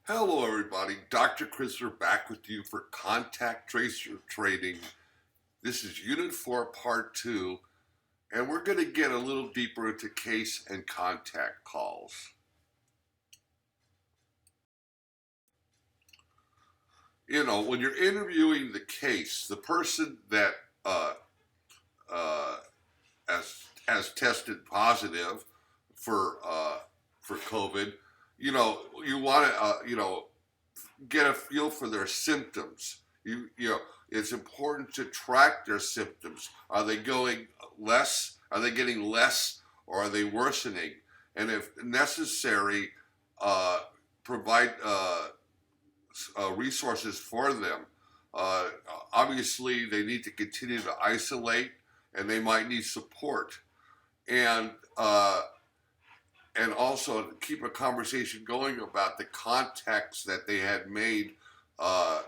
Hello, everybody. Dr. Chrysler back with you for contact tracer training. This is Unit 4, Part 2, and we're going to get a little deeper into case and contact calls. When you're interviewing the case, the person that uh, uh, has tested positive for COVID, you want to get a feel for their symptoms. It's important to track their symptoms. Are they going less? Are they getting less, or are they worsening? And if necessary, provide resources for them. Uh, Obviously, they need to continue to isolate, and they might need support. And and also keep a conversation going about the contacts that they had made uh,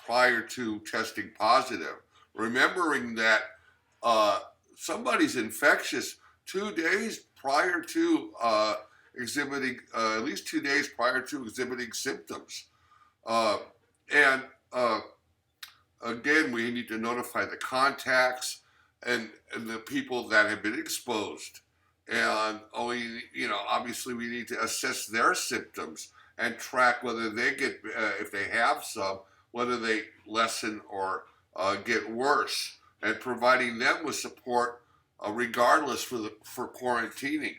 prior to testing positive. Remembering that somebody's infectious 2 days prior to exhibiting, at least 2 days prior to exhibiting symptoms. Uh, and Again, we need to notify the contacts and the people that have been exposed. And obviously, we need to assess their symptoms and track whether they get, if they have some, whether they lessen or get worse, and providing them with support regardless for quarantining.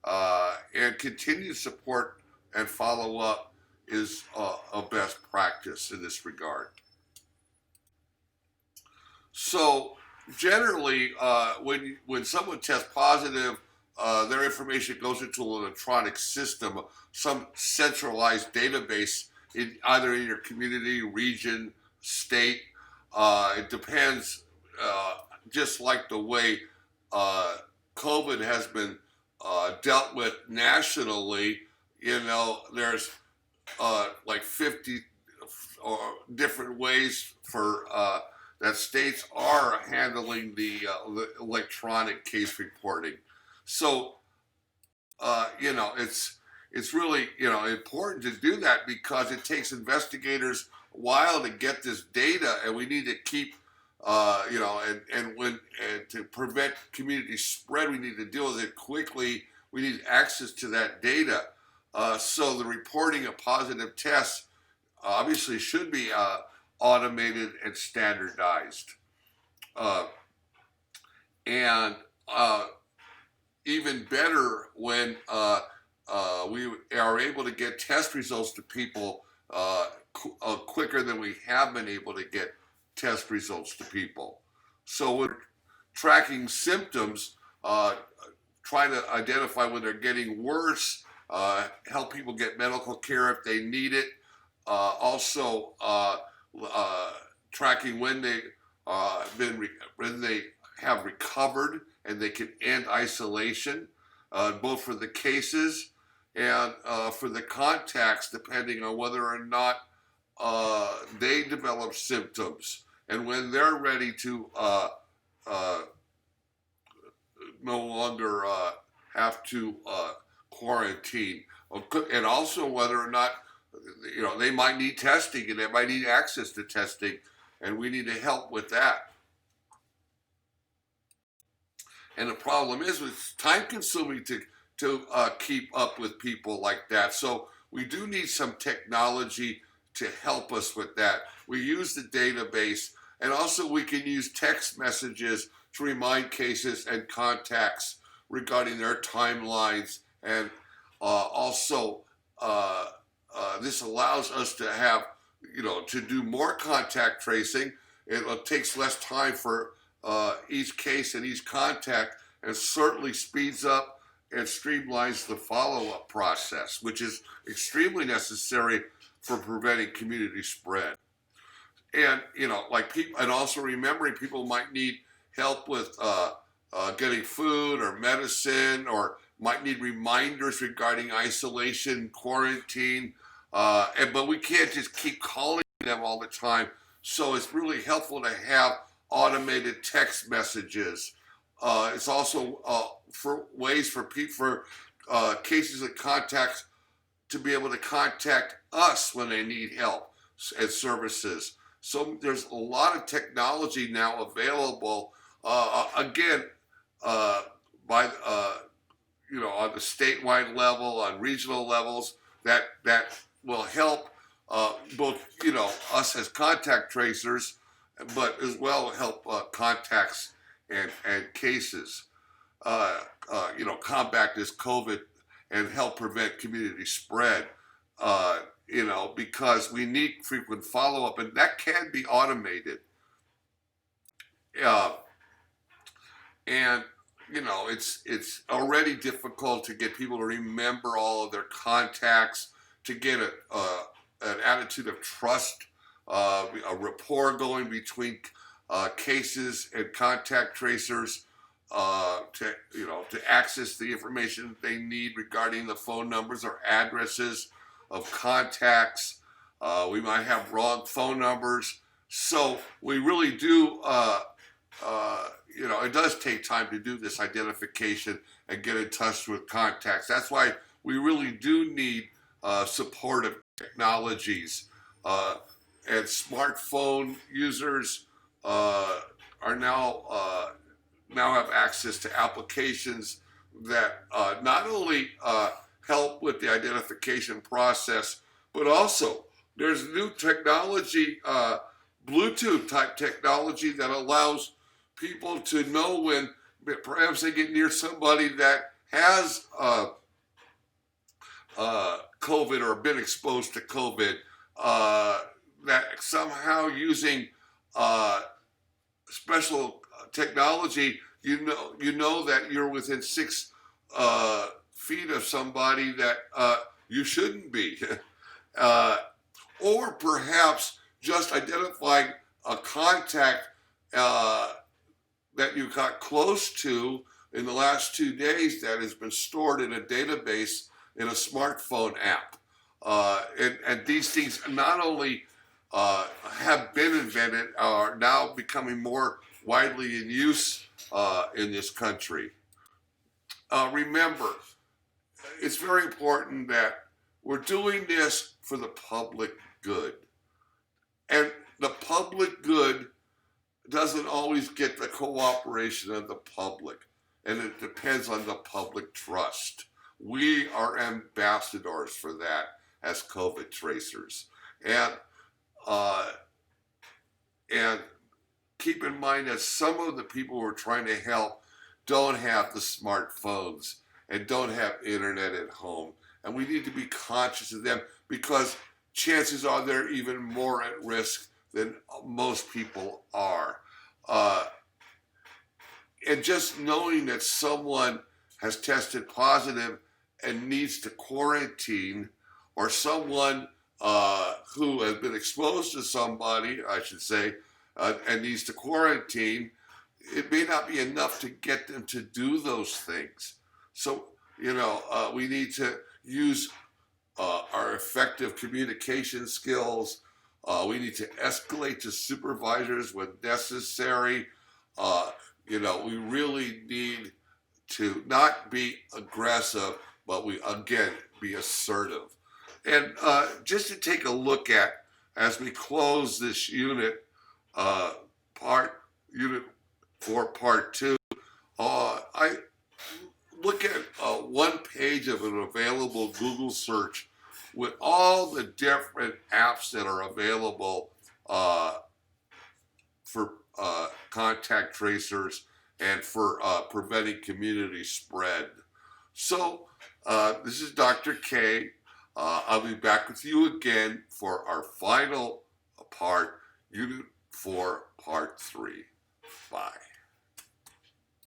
And continued support and follow up is a best practice in this regard. So generally, when someone tests positive, their information goes into an electronic system, some centralized database either in your community, region, state. It depends, just like the way COVID has been dealt with nationally. There's like 50 or different ways for that states are handling the electronic case reporting. So it's really important to do that because it takes investigators a while to get this data, and we need to keep and to prevent community spread, we need to deal with it quickly. We need access to that data. So the reporting of positive tests obviously should be automated and standardized. Uh, and Even better when we are able to get test results to people quicker than we have been able to get test results to people. So we're tracking symptoms, trying to identify when they're getting worse, help people get medical care if they need it. Also, tracking when they when they have recovered and they can end isolation, both for the cases and for the contacts, depending on whether or not they develop symptoms and when they're ready to uh, no longer have to quarantine, and also whether or not they might need testing and they might need access to testing, and we need to help with that. And the problem is, it's time consuming to keep up with people like that. So we do need some technology to help us with that. We use the database, and also we can use text messages to remind cases and contacts regarding their timelines. And also, this allows us to have, to do more contact tracing. It takes less time for each case and each contact, and certainly speeds up and streamlines the follow-up process, which is extremely necessary for preventing community spread. And like people, and also remembering people might need help with getting food or medicine, or might need reminders regarding isolation, quarantine, but we can't just keep calling them all the time. So it's really helpful to have automated text messages. It's also for ways for cases and contacts to be able to contact us when they need help and services. So there's a lot of technology now available. Again, by on the statewide level, on regional levels, that will help both us as contact tracers, but as well help contacts and cases. Combat this COVID and help prevent community spread. Because we need frequent follow-up, and that can be automated. And it's already difficult to get people to remember all of their contacts, to get an attitude of trust, a rapport going between cases and contact tracers, to access the information they need regarding the phone numbers or addresses of contacts. We might have wrong phone numbers, so we really do. It does take time to do this identification and get in touch with contacts. That's why we really do need supportive technologies. And smartphone users are now have access to applications that not only help with the identification process, but also there's new technology, Bluetooth type technology, that allows people to know when perhaps they get near somebody that has COVID or been exposed to COVID, that somehow using special technology, you know that you're within 6 feet of somebody that you shouldn't be. Or perhaps just identifying a contact that you got close to in the last 2 days that has been stored in a database in a smartphone app. And these things not only have been invented, are now becoming more widely in use in this country. Remember, it's very important that we're doing this for the public good. And the public good doesn't always get the cooperation of the public, and it depends on the public trust. We are ambassadors for that as COVID tracers. And keep in mind that some of the people we're trying to help don't have the smartphones and don't have internet at home. And we need to be conscious of them, because chances are they're even more at risk than most people are. And just knowing that someone has tested positive and needs to quarantine, or someone who has been exposed to somebody, I should say, and needs to quarantine, it may not be enough to get them to do those things. So, we need to use our effective communication skills. We need to escalate to supervisors when necessary. We really need to not be aggressive, but we, again, be assertive. And just to take a look at, as we close this unit 4, part 2, I look at one page of an available Google search with all the different apps that are available for contact tracers and for preventing community spread. So this is Dr. K. I'll be back with you again for our final part, Unit 4, Part 3. Bye.